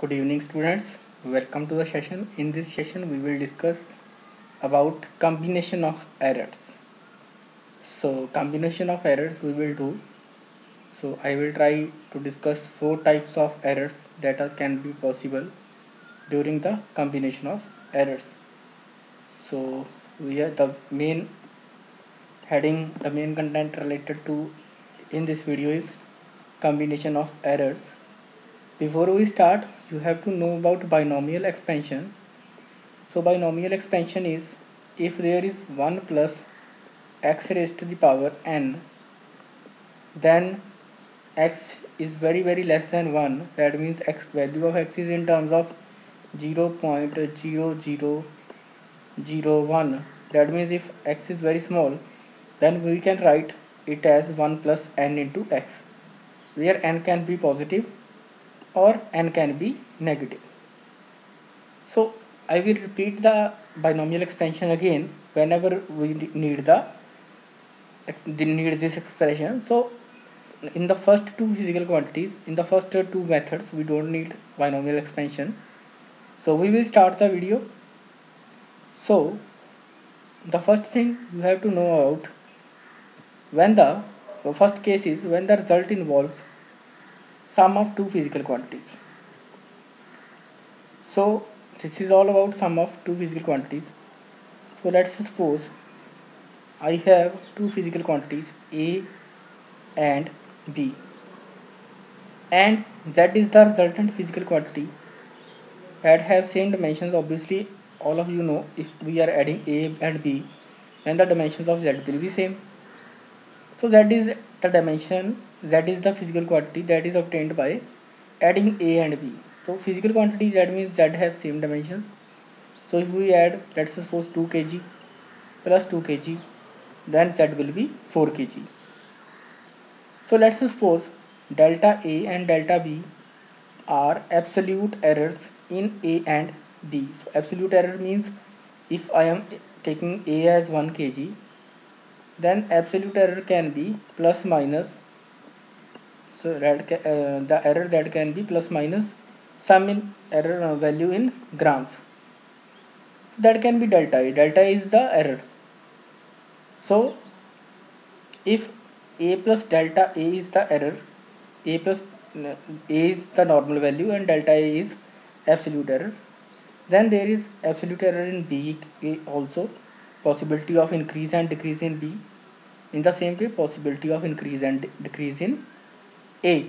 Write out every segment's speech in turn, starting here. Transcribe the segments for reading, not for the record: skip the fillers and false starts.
Good evening students. Welcome to the session. In this session we will discuss about combination of errors. So combination of errors we will do. So I will try to discuss four types of errors that can be possible during the combination of errors. So we have the main heading, the main content related to in this video is combination of errors. Before we start, you have to know about binomial expansion. So binomial expansion is if there is 1 plus x raised to the power n, then x is very less than 1. That means x value of x is in terms of 0.0001. That means if x is very small, then we can write it as 1 plus n into x, where n can be positive or n can be negative. So I will repeat the binomial expansion again whenever we need this expression. So in the first two physical quantities, in the first two methods, we don't need binomial expansion. So we will start the video. So the first thing you have to know about when the first case is when the result involves sum of two physical quantities. So this is all about sum of two physical quantities. So let's suppose I have two physical quantities A and B, and Z is the resultant physical quantity that have same dimensions. Obviously all of you know if we are adding A and B, then the dimensions of Z will be same. So Z is the dimension, Z is the physical quantity that is obtained by adding A and B. So physical quantity Z means Z have same dimensions. So if we add, let's suppose 2 kg plus 2 kg, then Z will be 4 kg. So let's suppose delta A and delta B are absolute errors in A and B. So absolute error means if I am taking A as 1 kg, then absolute error can be plus minus. So the error that can be plus minus some in error value in grams. That can be delta A. Delta is the error. So if A plus delta A is the error, A plus A is the normal value and delta A is absolute error, then there is absolute error in B also, possibility of increase and decrease in B. In the same way, possibility of increase and decrease in A.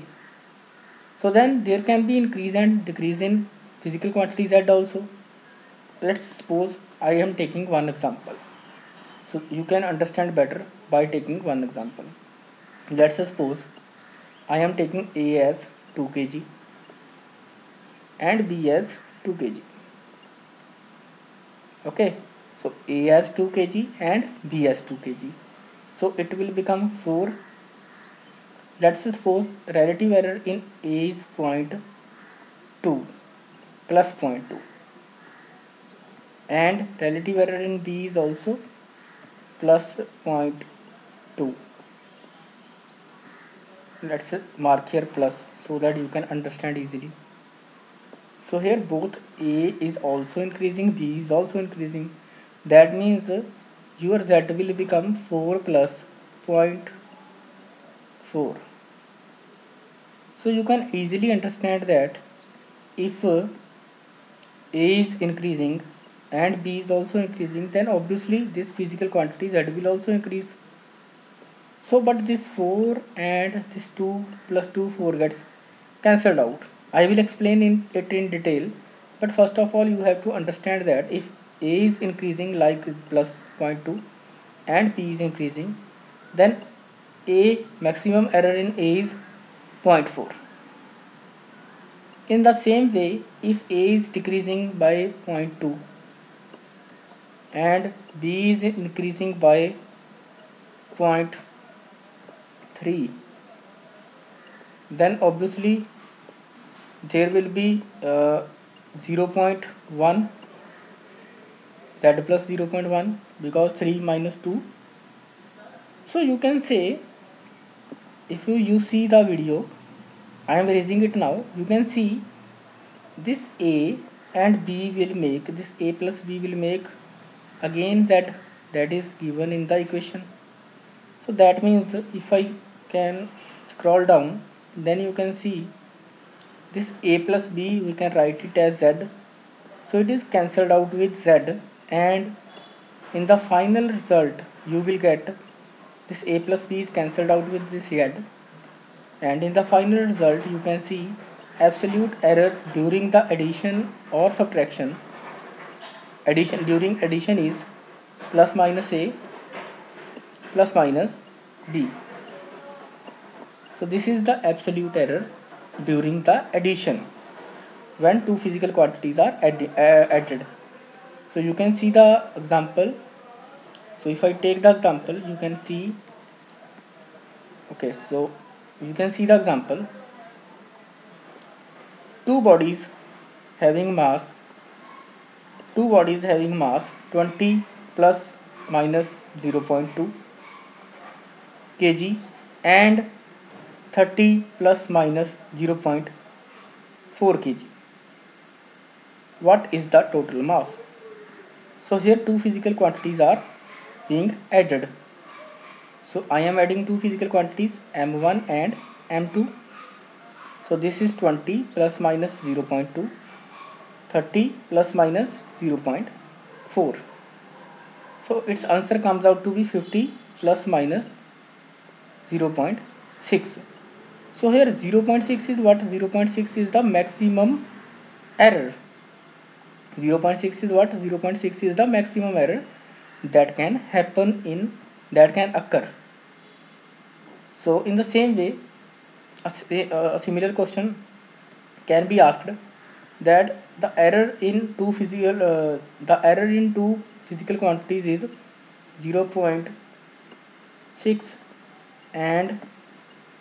So then there can be increase and decrease in physical quantity Z also. Let's suppose I am taking one example. So you can understand better by taking one example. Let's suppose I am taking A as 2 kg and B as 2 kg. Okay, so A as 2 kg and B as 2 kg. So it will become 4. Let's suppose relative error in A is 0.2 plus 0.2 and relative error in B is also plus 0.2. Let's mark here plus so that you can understand easily. So here both A is also increasing, B is also increasing. That means your Z will become 4 plus 0.4. So you can easily understand that if A is increasing and B is also increasing, then obviously this physical quantity Z will also increase. So but this 4 and this 2 plus 2 4 gets cancelled out. I will explain it in detail, but first of all you have to understand that if A is increasing like is plus 0.2 and B is increasing, then A maximum error in A is 0.4. In the same way, if A is decreasing by 0.2 and B is increasing by 0.3, then obviously there will be 0.1 Z plus 0.1 because 3 minus 2. So you can say if you see the video, I am raising it now, you can see this a and b will make, this a plus b will make again z, that is given in the equation. So that means if I can scroll down, then you can see this a plus b, we can write it as z. So it is cancelled out with z, and in the final result you will get this a plus b is cancelled out with this z, and in the final result you can see absolute error during the addition or subtraction. Addition, during addition is plus minus a plus minus b. So this is the absolute error during the addition when two physical quantities are added. So you can see the example. So if I take the example, you can see, okay, so you can see the example. Two bodies having mass, 20 plus minus 0.2 kg and 30 plus minus 0.4 kg. What is the total mass? So here two physical quantities are being added. So I am adding two physical quantities m1 and m2. So this is 20 plus minus 0.2, 30 plus minus 0.4. So its answer comes out to be 50 plus minus 0.6. So here 0.6 is what? 0.6 is the maximum error. 0.6 is what? 0.6 is the maximum error that can happen in, that can occur. So in the same way, a similar question can be asked that the error in two physical quantities is 0.6 and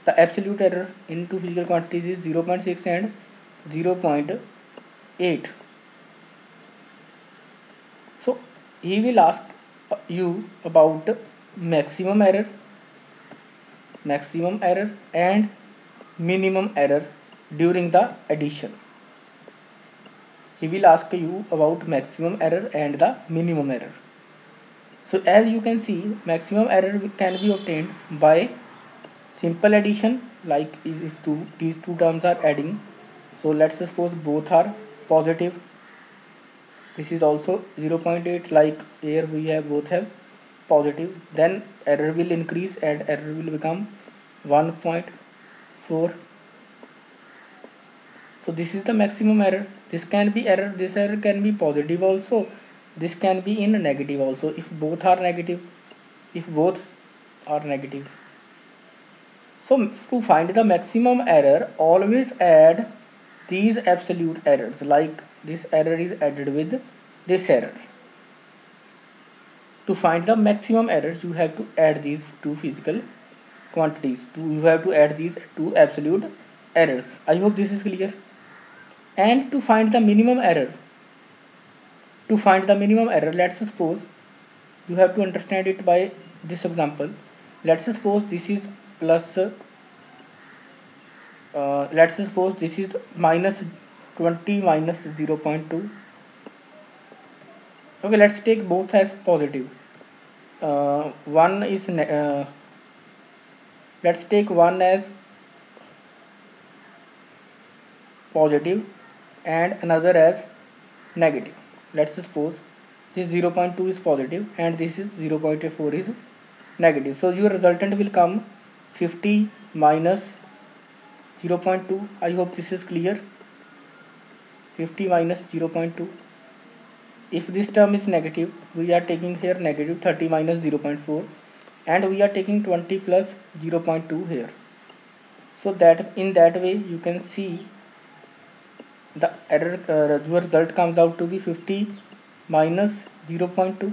the absolute error in two physical quantities is 0.6 and 0.8. So he will ask you about maximum error and minimum error during the addition. He will ask you about maximum error and the minimum error. So as you can see, maximum error can be obtained by simple addition, like if these two terms are adding. So let's suppose both are positive. This is also 0.8, like here we have both have positive. Then error will increase and error will become 1.4. So this is the maximum error. This can be error, this error can be positive also, this can be in negative also, if both are negative. So to find the maximum error, always add these absolute errors, like this error is added with this error. To find the maximum errors, you have to add these two physical quantities. You have to add these two absolute errors. I hope this is clear. And to find the minimum error, let's suppose, you have to understand it by this example. Let's suppose this is plus, let's suppose this is minus 20 minus 0.2. Okay, let's take both as positive. One is let's take one as positive and another as negative. Let's suppose this 0.2 is positive and this is 0.4 is negative. So your resultant will come 50 minus 0.2. I hope this is clear. 50 minus 0.2. If this term is negative, we are taking here negative 30 minus 0.4 and we are taking 20 plus 0.2 here. So that in that way you can see the error, your result comes out to be 50 minus 0.2.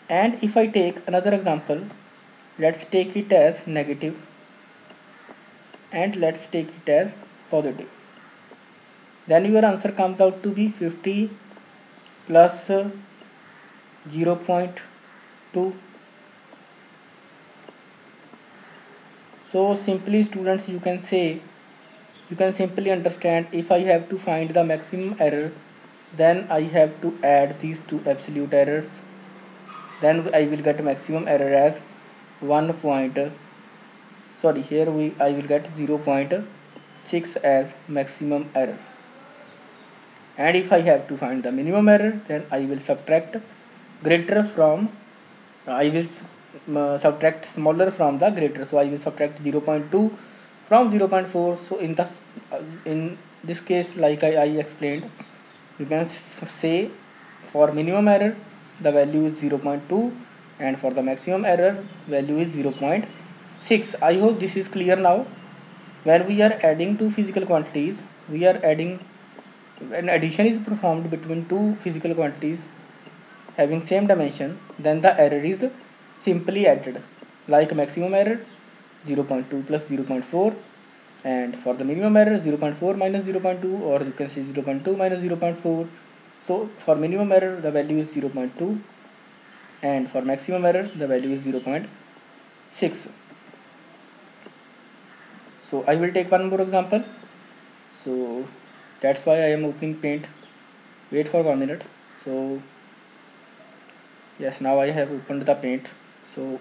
And if I take another example, let's take it as negative and let's take it as positive. Then your answer comes out to be 50 plus 0.2. So simply students, you can say you can simply understand, if I have to find the maximum error, then I have to add these two absolute errors, then I will get maximum error as 1 point, sorry, here I will get 0.6 as maximum error. And if I have to find the minimum error, then I will subtract greater from, I will subtract smaller from the greater, so I will subtract 0.2 from 0.4. So in this case, like I explained, you can say for minimum error the value is 0.2, and for the maximum error value is 0.6. I hope this is clear now. When we are adding two physical quantities, we are adding, when addition is performed between two physical quantities having same dimension, then the error is simply added, like maximum error 0.2 plus 0.4, and for the minimum error 0.4 minus 0.2, or you can say 0.2 minus 0.4. So for minimum error the value is 0.2, and for maximum error the value is 0.6. So I will take one more example. So that's why I am opening Paint. Wait for 1 minute. So yes, now I have opened the Paint. So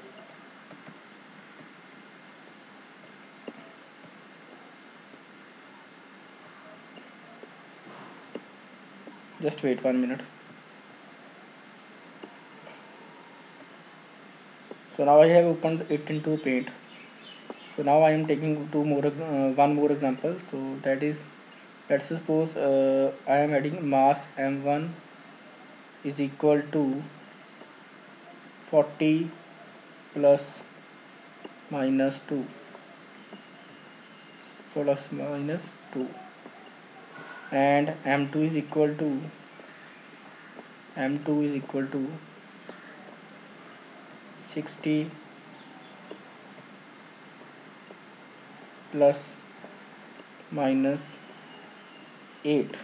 just wait 1 minute. So now I have opened it into Paint. So now I am taking one more example. So that is, let's suppose I am adding mass m1 is equal to 40 plus minus 2 plus minus 2, and m2 is equal to m2 is equal to 60 plus minus 8.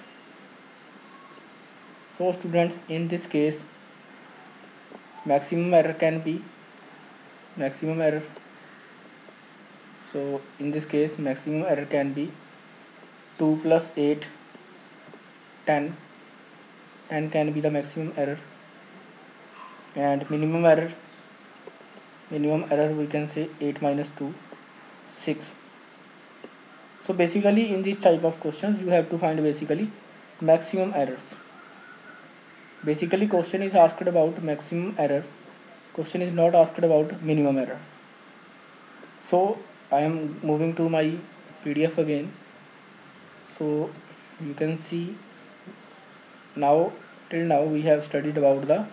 So students, in this case maximum error can be maximum error, so in this case maximum error can be 2 plus 8, 10. 10 can be the maximum error, and minimum error we can say 8 minus 2, 6. So basically in this type of questions you have to find basically maximum errors. Basically question is asked about maximum error, question is not asked about minimum error. So I am moving to my PDF again. So you can see, now till now we have studied about the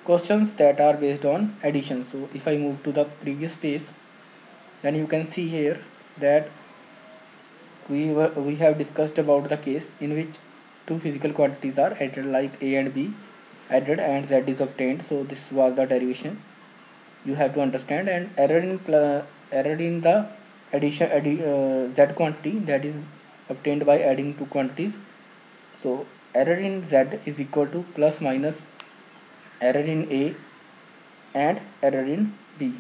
questions that are based on addition. So if I move to the previous page, then you can see here that we have discussed about the case in which two physical quantities are added, like a and b added and z is obtained. So this was the derivation you have to understand, and error in the z quantity, that is obtained by adding two quantities. So error in z is equal to plus minus error in a and error in b.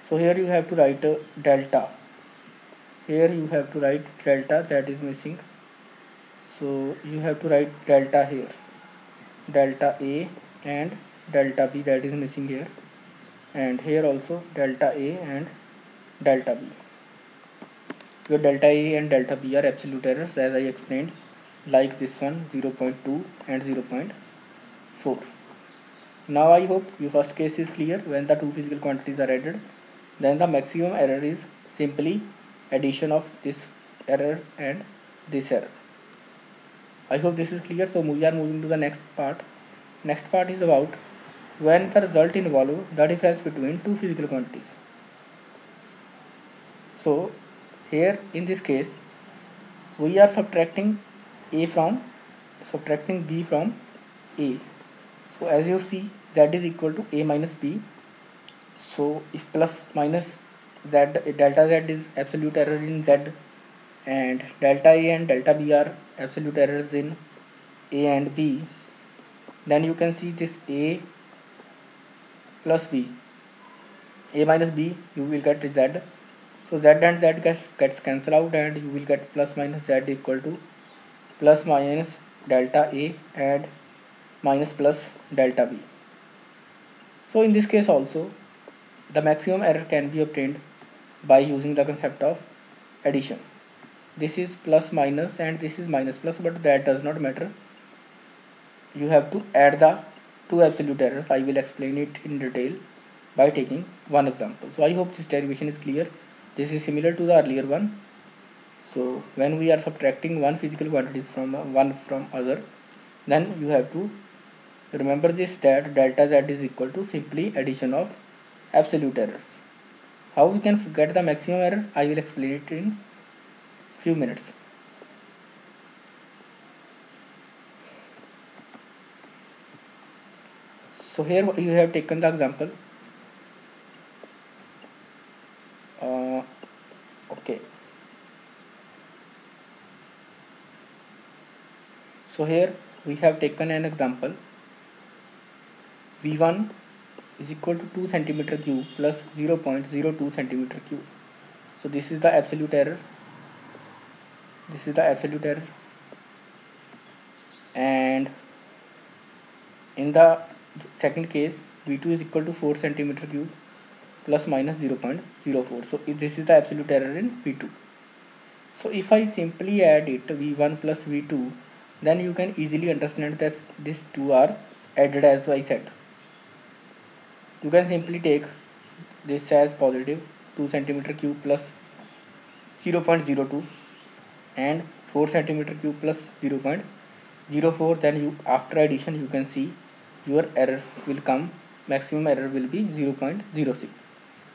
So here you have to write delta, here you have to write delta, that is missing. So you have to write delta here, delta a and delta b, that is missing here, and here also delta a and delta b. Your delta a and delta b are absolute errors, as I explained, like this one 0.2 and 0.4. Now I hope your first case is clear. When the two physical quantities are added, then the maximum error is simply addition of this error and this error. I hope this is clear. So we are moving to the next part. Next part is about when the result involves the difference between two physical quantities. So here in this case we are subtracting b from a. So as you see, z is equal to a minus b. So if plus minus z, delta z is absolute error in z, and delta a and delta b are absolute errors in a and b, then you can see this a plus b, a minus b, you will get z. So z and z gets cancelled out, and you will get plus minus z equal to plus minus delta a and minus plus delta b. So in this case also, the maximum error can be obtained by using the concept of addition. This is plus minus and this is minus plus, but that does not matter. You have to add the two absolute errors. I will explain it in detail by taking one example. So I hope this derivation is clear. This is similar to the earlier one. So when we are subtracting one physical quantities from one from other, then you have to remember this, that delta z is equal to simply addition of absolute errors. How we can get the maximum error, I will explain it in few minutes. So here you have taken the example. Okay. So here we have taken an example. V1 is equal to 2 centimeter cube plus 0.02 centimeter cube. So this is the absolute error. This is the absolute error. And in the second case, V2 is equal to 4 centimeter cube plus minus 0.04. So this is the absolute error in V2. So if I simply add it V1 plus V2, then you can easily understand that these two are added as I said. You can simply take this as positive 2 centimeter cube plus 0.02 and 4 centimeter cube plus 0.04. Then you, after addition, you can see your error will come, maximum error will be 0.06.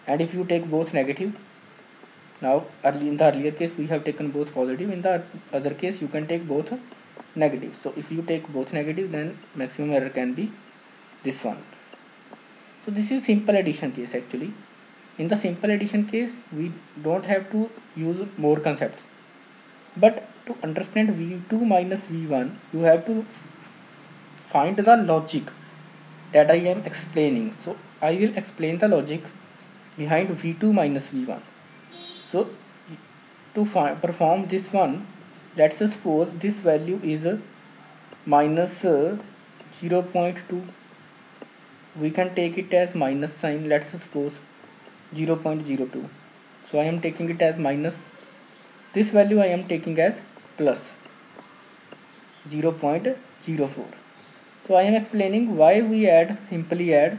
And if you take both negative, now in the earlier case we have taken both positive, in the other case you can take both negative. So if you take both negative, then maximum error can be this one. So this is simple addition case actually. In the simple addition case, we don't have to use more concepts. But to understand V2 minus V1, you have to find the logic that I am explaining. So I will explain the logic behind V2 minus V1. So to perform this one, let's suppose this value is minus 0.2. We can take it as minus sign. Let's suppose 0.02. So I am taking it as minus. This value I am taking as plus 0.04. So I am explaining why we simply add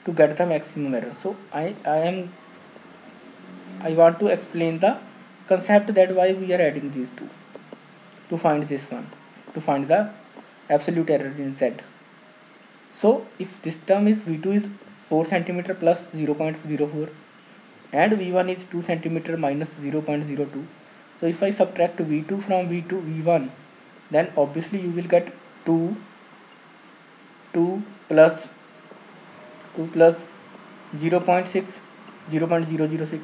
to get the maximum error. So I want to explain the concept that why we are adding these two to find this one, to find the absolute error in Z. So if this term is V2 is 4 centimeter plus 0.04 and V1 is 2 centimeter minus 0.02. So if I subtract V2 from V1, then obviously you will get 2 plus 0.6, 0.006.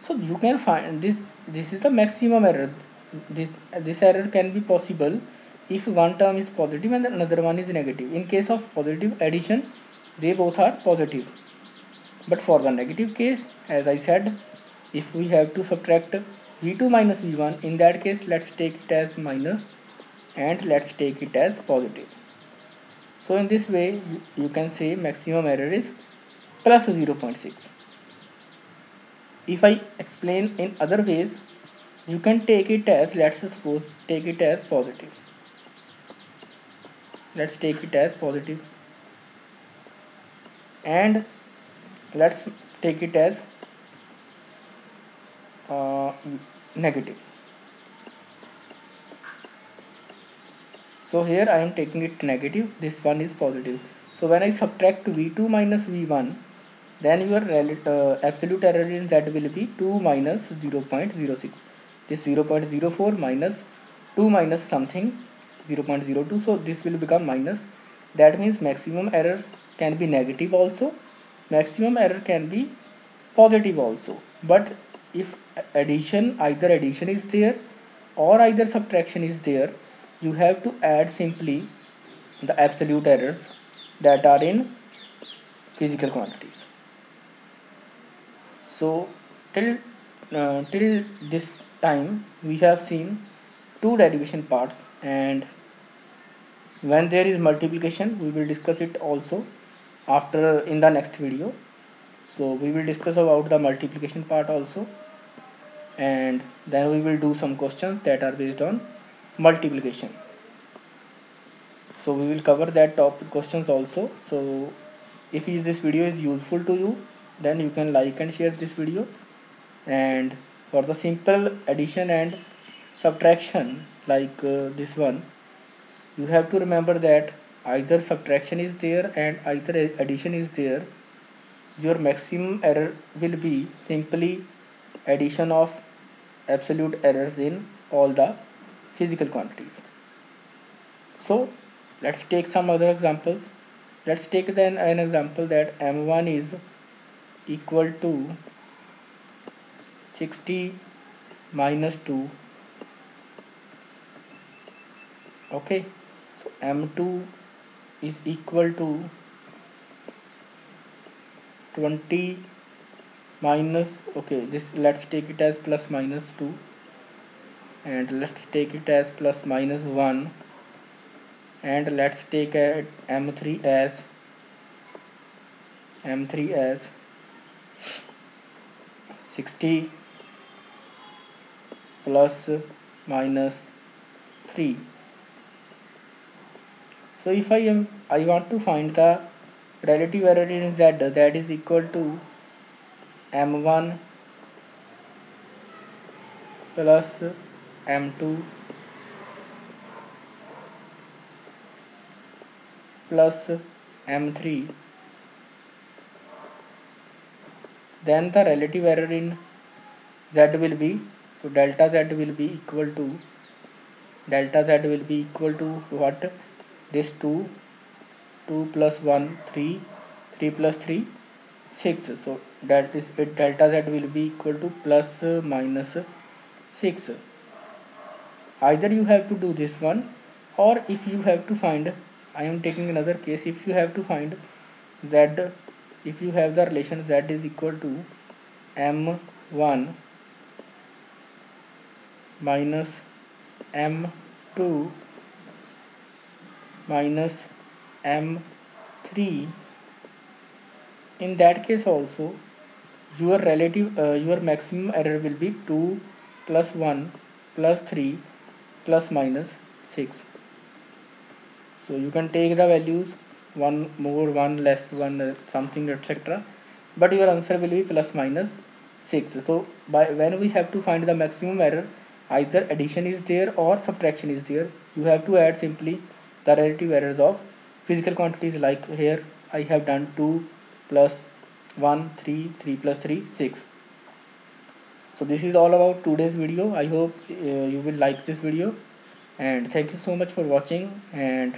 So you can find this is the maximum error. This error can be possible if one term is positive and another one is negative. In case of positive addition, they both are positive. But for the negative case, as I said, if we have to subtract V2 minus V1, in that case let's take it as minus and let's take it as positive. So in this way you can say maximum error is plus 0.6. If I explain in other ways, you can take it as, let's suppose take it as positive. Let's take it as positive and let's take it as negative. So here I am taking it negative, this one is positive. So when I subtract V2 minus V1, then your absolute error in Z will be 2 minus 0.06. This 0.04 minus 2 minus something 0.02. So this will become minus. That means maximum error can be negative also. Maximum error can be positive also. But if either addition is there or either subtraction is there, you have to add simply the absolute errors that are in physical quantities. So till this time we have seen two derivation parts, and when there is multiplication we will discuss it also after in the next video. So we will discuss about the multiplication part also, and then we will do some questions that are based on multiplication. So we will cover that topic questions also. So if this video is useful to you, then you can like and share this video. And for the simple addition and subtraction like this one, you have to remember that either subtraction is there and either addition is there. Your maximum error will be simply addition of absolute errors in all the physical quantities. So let's take some other examples. Let's take then an example that m1 is equal to 60 minus 2. Okay, so m2 is equal to 20 minus, okay, this let's take it as plus minus 2, and let's take it as plus minus 1, and let's take m3 as 60 plus minus 3. So if I want to find the relative error in z, that is equal to m1 plus m2 plus m3, then the relative error in z will be, so delta z will be equal to what, this 2 plus 1 3, 3 plus 3 6, so that is it, delta z will be equal to plus minus 6. Either you have to do this one, or if you have to find, I am taking another case, if you have to find z, if you have the relation z is equal to m1 minus m2 minus m3, in that case also your maximum error will be 2 plus 1 plus 3 plus minus 6. So you can take the values 1 more, 1 less, 1 something, etc., but your answer will be plus minus 6. So when we have to find the maximum error, either addition is there or subtraction is there, you have to add simply the relative errors of physical quantities. Like here I have done 2 plus 1 3, 3 plus 3 6. So this is all about today's video. I hope you will like this video, and thank you so much for watching. And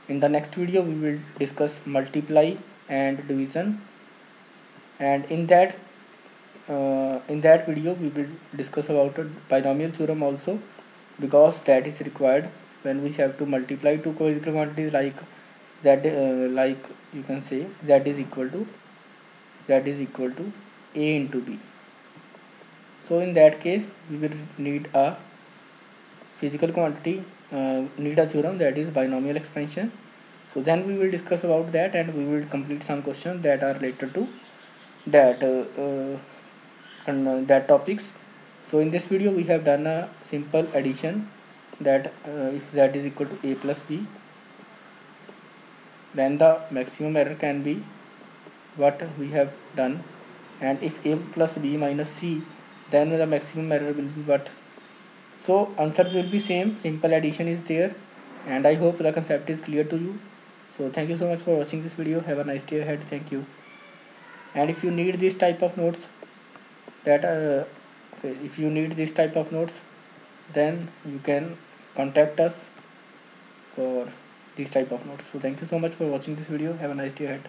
in the next video we will discuss multiply and division, and in that video we will discuss about a binomial theorem also, because that is required when we have to multiply two co-equal quantities like z, like you can say z is equal to a into b. So in that case we will need a physical quantity, need a theorem, that is binomial expansion. So then we will discuss about that, and we will complete some questions that are related to that that topics. So in this video we have done a simple addition, that if z is equal to a plus b, then the maximum error can be what we have done, and if a plus b minus c, then the maximum error will be what. So answers will be same, simple addition is there, and I hope the concept is clear to you. So thank you so much for watching this video. Have a nice day ahead. Thank you. And if you need this type of notes, that okay, if you need this type of notes, then you can contact us for these type of notes. So thank you so much for watching this video. Have a nice day ahead.